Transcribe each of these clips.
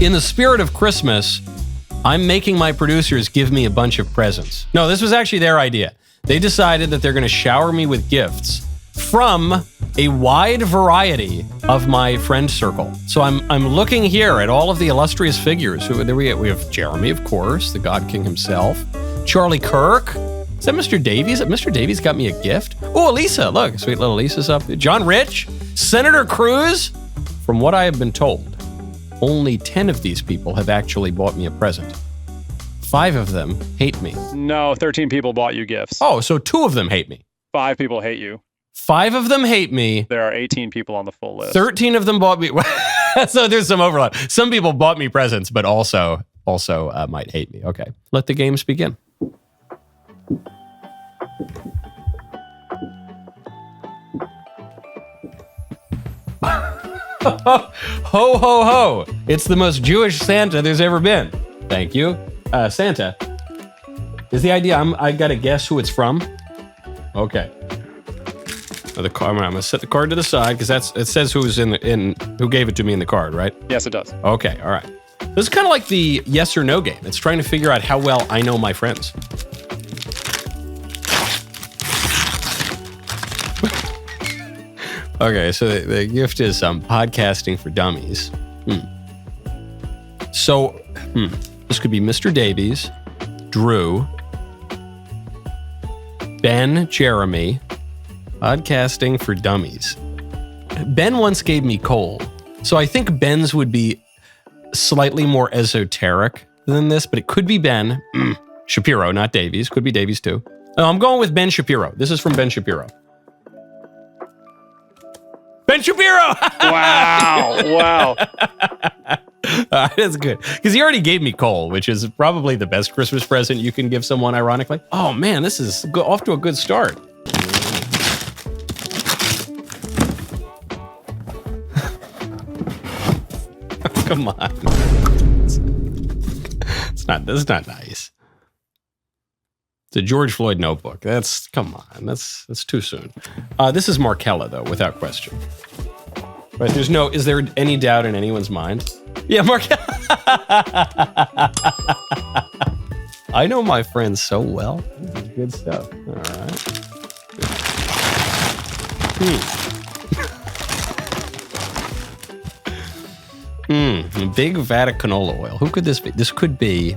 In the spirit of Christmas, I'm making my producers give me a bunch of presents. No, this was actually their idea. They decided that they're going to shower me with gifts from a wide variety of my friend circle. So I'm looking here at all of the illustrious figures. There we have Jeremy, of course, the God King himself. Charlie Kirk. Is that Mr. Davies? Mr. Davies got me a gift. Oh, Elisa, look, sweet little Lisa's up there. John Rich, Senator Cruz. From what I have been told, only 10 of these people have actually bought me a present. 5 of them hate me. No, 13 people bought you gifts. Oh, so 2 of them hate me. 5 people hate you. 5 of them hate me. There are 18 people on the full list. 13 of them bought me. So there's some overlap. Some people bought me presents, but also might hate me. Okay, let the games begin. Ho, ho, ho. It's the most Jewish Santa there's ever been. Thank you. Santa. Is the idea I got to guess who it's from? Okay. I'm going to set the card to the side because it says who's in who gave it to me in the card, right? Yes, it does. Okay, all right. This is kind of like the yes or no game. It's trying to figure out how well I know my friends. Okay, so the gift is podcasting for dummies. So, this could be Mr. Davies, Drew, Ben, Jeremy, podcasting for dummies. Ben once gave me coal, so I think Ben's would be slightly more esoteric than this, but it could be Ben. Shapiro, not Davies. Could be Davies too. No, I'm going with Ben Shapiro. This is from Ben Shapiro. Ben Shapiro! Wow. That's good. Because he already gave me coal, which is probably the best Christmas present you can give someone, ironically. Oh, man, this is off to a good start. Come on. That's not nice. It's a George Floyd notebook. Come on. That's too soon. This is Markella, though, without question. Right? Is there any doubt in anyone's mind? Yeah, Markella. I know my friends so well. This is good stuff. All right. Big vat of canola oil. Who could this be? This could be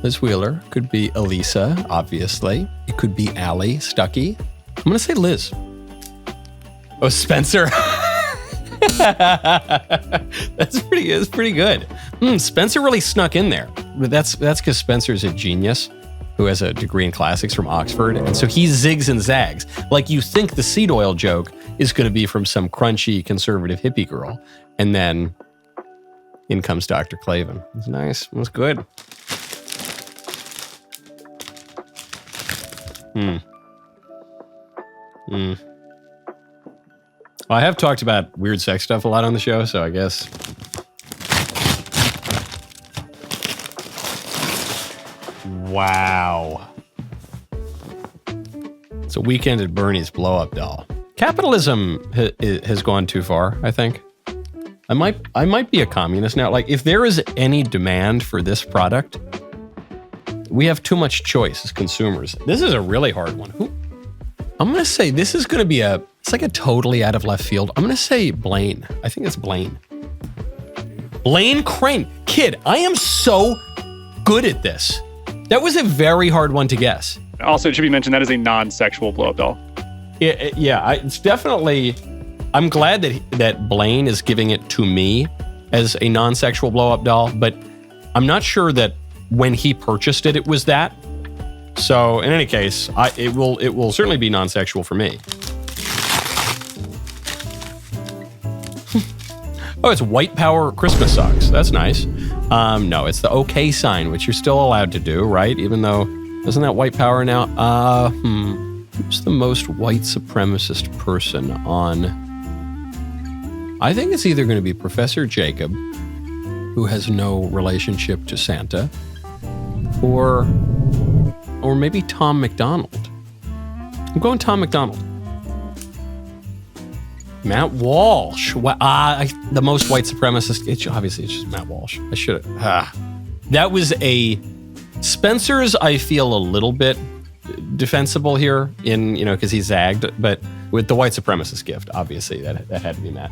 Liz Wheeler. Could be Elisa, obviously. It could be Allie Stuckey. I'm going to say Liz. Oh, Spencer. That's pretty good. Spencer really snuck in there. But that's because Spencer's a genius who has a degree in classics from Oxford. And so he zigs and zags. Like you think the seed oil joke is going to be from some crunchy conservative hippie girl. And then in comes Dr. Clavin. It's nice. It was good. Well, I have talked about weird sex stuff a lot on the show, so I guess. Wow. It's a Weekend at Bernie's blow-up doll. Capitalism has gone too far, I think. I might be a communist now. Like, if there is any demand for this product, we have too much choice as consumers. This is a really hard one. I'm going to say this is going to be it's like a totally out of left field. I'm going to say Blaine. I think it's Blaine. Blaine Crane. Kid, I am so good at this. That was a very hard one to guess. Also, it should be mentioned that is a non-sexual blow-up doll. It's definitely... I'm glad that Blaine is giving it to me as a non-sexual blow-up doll, but I'm not sure that when he purchased it, it was that. So in any case, it will certainly be non-sexual for me. Oh, it's White Power Christmas socks. That's nice. No, it's the OK sign, which you're still allowed to do, right? Even though, isn't that white power now? Who's the most white supremacist person on... I think it's either going to be Professor Jacob, who has no relationship to Santa, or maybe Tom McDonald. I'm going Tom McDonald. Matt Walsh. The most white supremacist. Obviously, it's just Matt Walsh. I should have. That was a Spencer's. I feel a little bit defensible here because he zagged, but with the white supremacist gift, obviously that had to be Matt.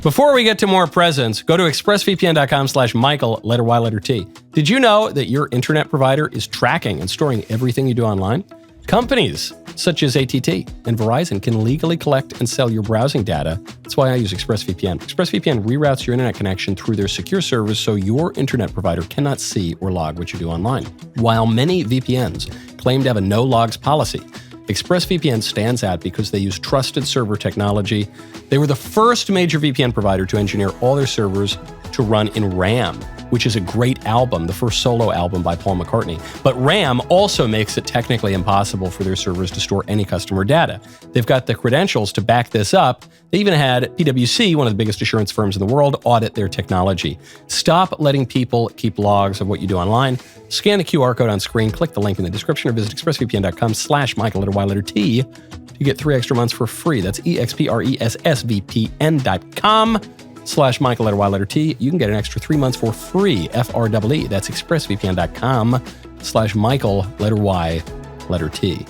Before we get to more presents, go to expressvpn.com/Michael, letter Y, letter T. Did you know that your internet provider is tracking and storing everything you do online? Companies such as AT&T and Verizon can legally collect and sell your browsing data. That's why I use ExpressVPN. ExpressVPN reroutes your internet connection through their secure servers so your internet provider cannot see or log what you do online. While many VPNs claim to have a no logs policy, ExpressVPN stands out because they use trusted server technology. They were the first major VPN provider to engineer all their servers to run in RAM, which is a great album, the first solo album by Paul McCartney. But RAM also makes it technically impossible for their servers to store any customer data. They've got the credentials to back this up. They even had PwC, one of the biggest assurance firms in the world, audit their technology. Stop letting people keep logs of what you do online. Scan the QR code on screen, click the link in the description, or visit expressvpn.com/Michael, letter Y, letter T, to get 3 extra months for free. That's expressvpn.com/Michael, letter Y, letter T. You can get an extra 3 months for free, FREE. That's expressvpn.com/Michael, letter Y, letter T.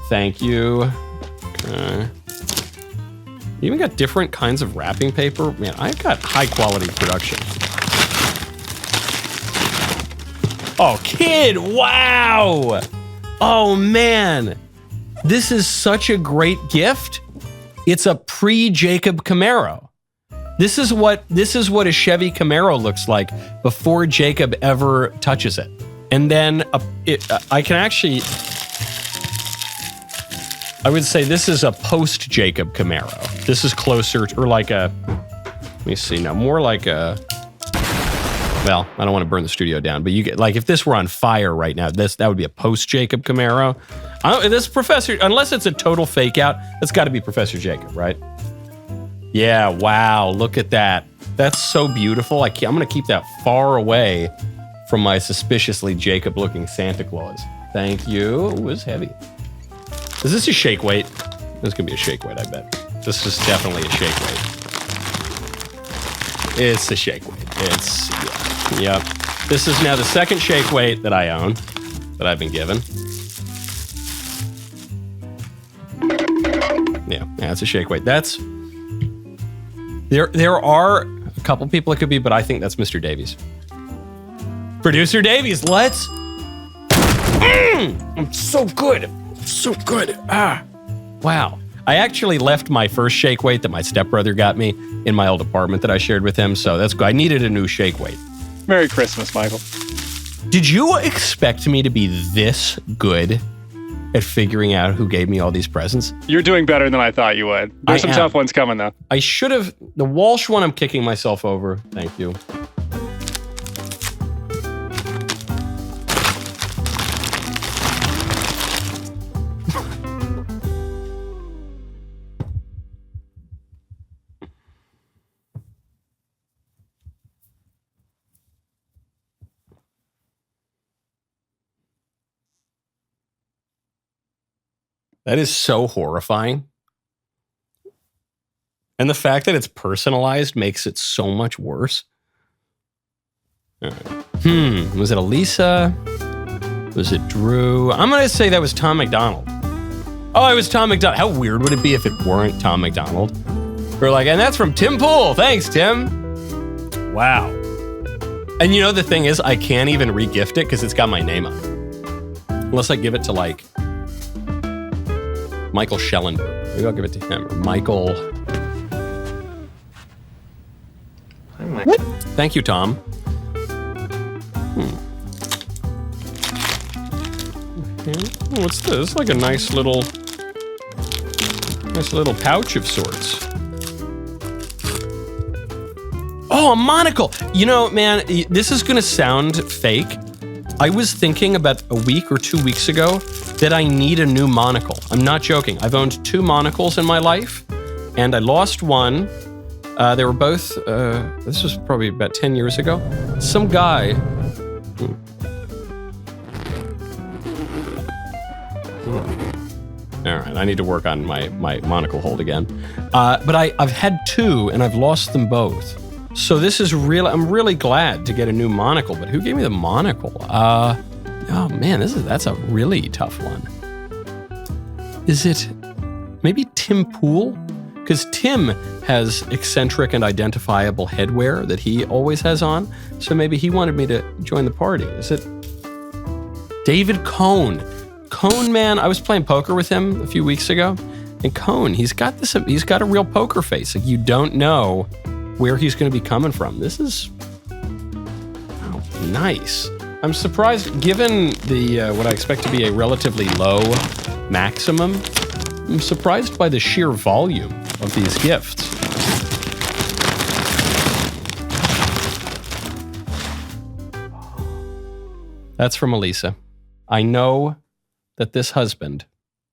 Thank you. You even got different kinds of wrapping paper. Man, I've got high quality production. Oh, kid, wow. Oh, man. This is such a great gift. It's a pre-Jacob Camaro. This is what a Chevy Camaro looks like before Jacob ever touches it. And then I would say this is a post-Jacob Camaro. This is closer to, or like a, let me see now, more like a, well, I don't want to burn the studio down, but you get, like, if this were on fire right now, that would be a post-Jacob Camaro. This Professor, unless it's a total fake out, that's got to be Professor Jacob, right? Yeah, wow, look at that. That's so beautiful. I'm going to keep that far away from my suspiciously Jacob-looking Santa Claus. Thank you. It was heavy. Is this a shake weight? This is going to be a shake weight, I bet. This is definitely a shake weight. It's a shake weight. Yep. This is now the second shake weight that I own, that I've been given. Yeah, it's a shake weight. There are a couple people it could be, but I think that's Mr. Davies. Producer Davies, let's. I'm so good. So good. Wow. I actually left my first shake weight that my stepbrother got me in my old apartment that I shared with him, so that's good. I needed a new shake weight. Merry Christmas, Michael. Did you expect me to be this good at figuring out who gave me all these presents? You're doing better than I thought you would. There's some tough ones coming, though. I should have. The Walsh one, I'm kicking myself over. Thank you. That is so horrifying. And the fact that it's personalized makes it so much worse. All right. Was it Elisa? Was it Drew? I'm going to say that was Tom McDonald. Oh, it was Tom McDonald. How weird would it be if it weren't Tom McDonald? We're like, and that's from Tim Pool. Thanks, Tim. Wow. And you know, the thing is, I can't even re-gift it because it's got my name on it. Unless I give it to, like, Michael Schellenberg. Maybe I'll give it to him. Or Michael. Thank you, Tom. What's this? Like a nice little pouch of sorts. Oh, a monocle. You know, man, this is gonna sound fake. I was thinking about a week or 2 weeks ago that I need a new monocle. I'm not joking. I've owned 2 monocles in my life, and I lost one. They were both, this was probably about 10 years ago. Some guy, All right, I need to work on my monocle hold again. But I've had 2, and I've lost them both. So this is real. I'm really glad to get a new monocle. But who gave me the monocle? Oh man, that's a really tough one. Is it maybe Tim Pool? Because Tim has eccentric and identifiable headwear that he always has on. So maybe he wanted me to join the party. Is it David Cohn? Cohn, man, I was playing poker with him a few weeks ago. And Cohn, he's got a real poker face. Like, you don't know where he's going to be coming from. This is nice. I'm surprised, given the what I expect to be a relatively low maximum, I'm surprised by the sheer volume of these gifts. That's from Elisa. I know that this husband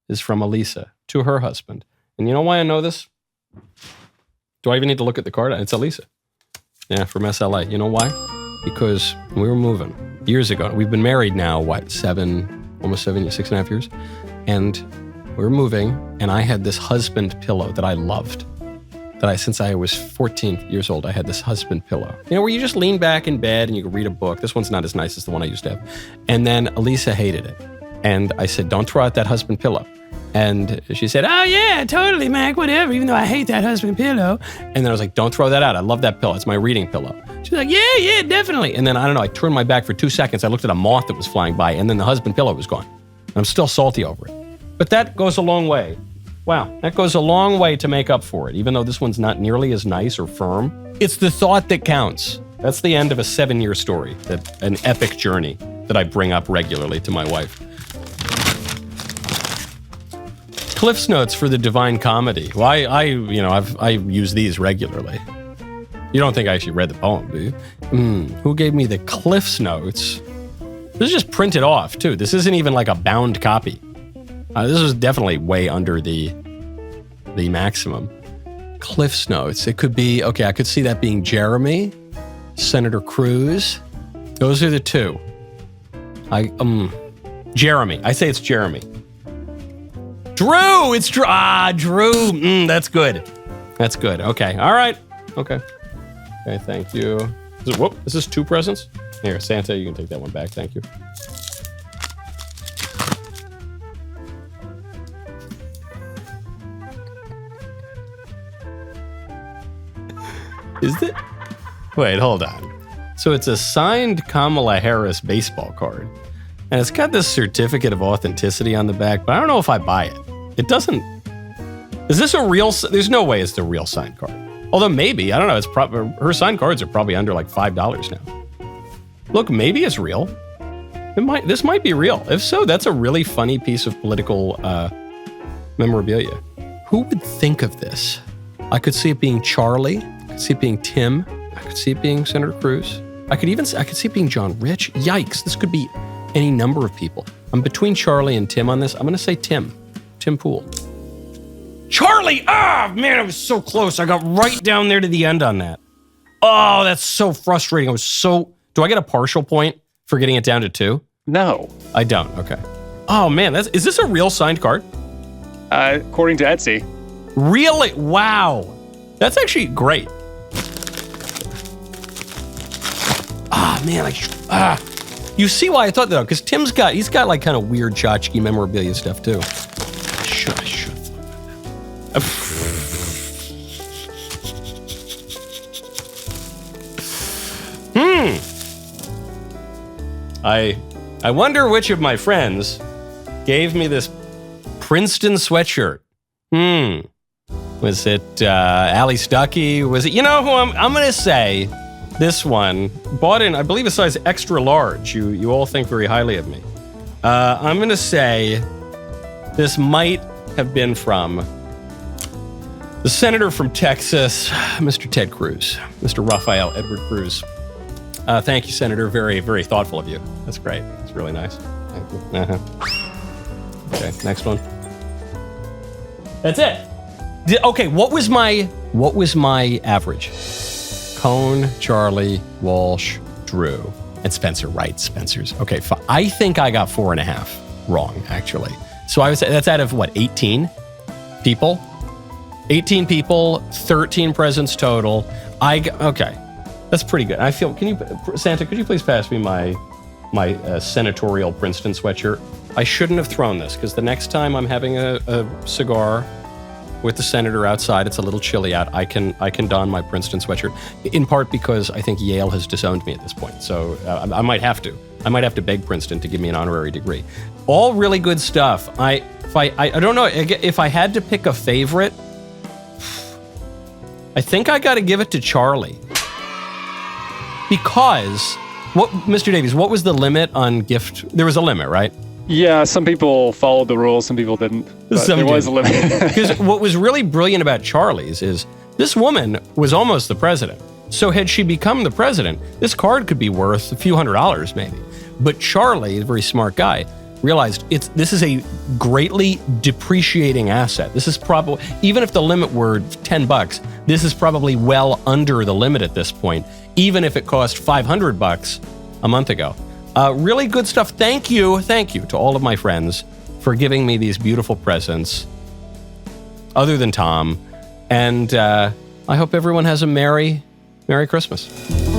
is from Elisa to her husband. And you know why I know this? Do I even need to look at the card? It's Elisa. Yeah, from SLA. You know why? Because we were moving years ago. We've been married now, almost 6.5 years. And we were moving, and I had this husband pillow that I loved. Since I was 14 years old, I had this husband pillow. You know, where you just lean back in bed and you can read a book. This one's not as nice as the one I used to have. And then Elisa hated it. And I said, don't throw out that husband pillow. And she said, oh yeah, totally, Mac, whatever, even though I hate that husband pillow. And then I was like, don't throw that out. I love that pillow. It's my reading pillow. She's like, yeah, definitely. And then, I don't know, I turned my back for 2 seconds. I looked at a moth that was flying by, and then the husband pillow was gone. And I'm still salty over it. But that goes a long way. Wow, that goes a long way to make up for it, even though this one's not nearly as nice or firm. It's the thought that counts. That's the end of a 7-year story, an epic journey that I bring up regularly to my wife. Cliff's Notes for the Divine Comedy. Well, I use these regularly. You don't think I actually read the poem, do you? Who gave me the Cliff's Notes? This is just printed off, too. This isn't even like a bound copy. This is definitely way under the maximum. Cliff's Notes. It could be, okay, I could see that being Jeremy, Senator Cruz. Those are the 2. Jeremy. I say it's Jeremy. Drew! It's Drew. Drew. That's good. That's good. Okay. All right. Okay. Okay, thank you. Is this 2 presents? Here, Santa, you can take that one back. Thank you. Is it? Wait, hold on. So it's a signed Kamala Harris baseball card. And it's got this certificate of authenticity on the back, but I don't know if I buy it. It doesn't. Is this a real? There's no way it's the real signed card. Although maybe, I don't know. It's probably, her signed cards are probably under like $5 now. Look, maybe it's real. This might be real. If so, that's a really funny piece of political memorabilia. Who would think of this? I could see it being Charlie. I could see it being Tim. I could see it being Senator Cruz. I could see it being John Rich. Yikes, this could be any number of people. I'm between Charlie and Tim on this. I'm going to say Tim. Tim Pool. Charlie! Man, I was so close. I got right down there to the end on that. Oh, that's so frustrating. Do I get a partial point for getting it down to 2? No. I don't. Okay. Oh, man, is this a real signed card? According to Etsy. Really? Wow. That's actually great. Man, you see why I thought that, because Tim's he's got like kind of weird tchotchke memorabilia stuff too. I should have I wonder which of my friends gave me this Princeton sweatshirt. Was it Allie Stuckey? Was it, you know who I'm going to say this one, bought in, I believe, a size extra large. You all think very highly of me. I'm going to say this might have been from the senator from Texas, Mr. Ted Cruz, Mr. Rafael Edward Cruz. Thank you, Senator. Very, very thoughtful of you. That's great. That's really nice. Thank you. Okay, next one. That's it. Okay, what was my average? Cone, Charlie, Walsh, Drew, and Spencer. Right, Spencer's. Okay, I think I got 4.5 wrong, actually. So I would say that's out of what, 18 people? 18 people, 13 presents total. Okay, that's pretty good. I feel. Santa? Could you please pass me my senatorial Princeton sweatshirt? I shouldn't have thrown this because the next time I'm having a cigar with the senator outside, it's a little chilly out. I can don my Princeton sweatshirt, in part because I think Yale has disowned me at this point. So I might have to beg Princeton to give me an honorary degree. All really good stuff. I don't know if I had to pick a favorite. I think I got to give it to Charlie. Because, Mr. Davies, what was the limit on gift? There was a limit, right? Yeah, some people followed the rules, some people didn't. But there was a limit. Because what was really brilliant about Charlie's is this woman was almost the president. So had she become the president, this card could be worth a few $100s maybe. But Charlie, a very smart guy, realized this is a greatly depreciating asset. This is probably, even if the limit were $10, this is probably well under the limit at this point, even if it cost $500 a month ago. Really good stuff. Thank you to all of my friends for giving me these beautiful presents, other than Tom. And I hope everyone has a Merry Christmas.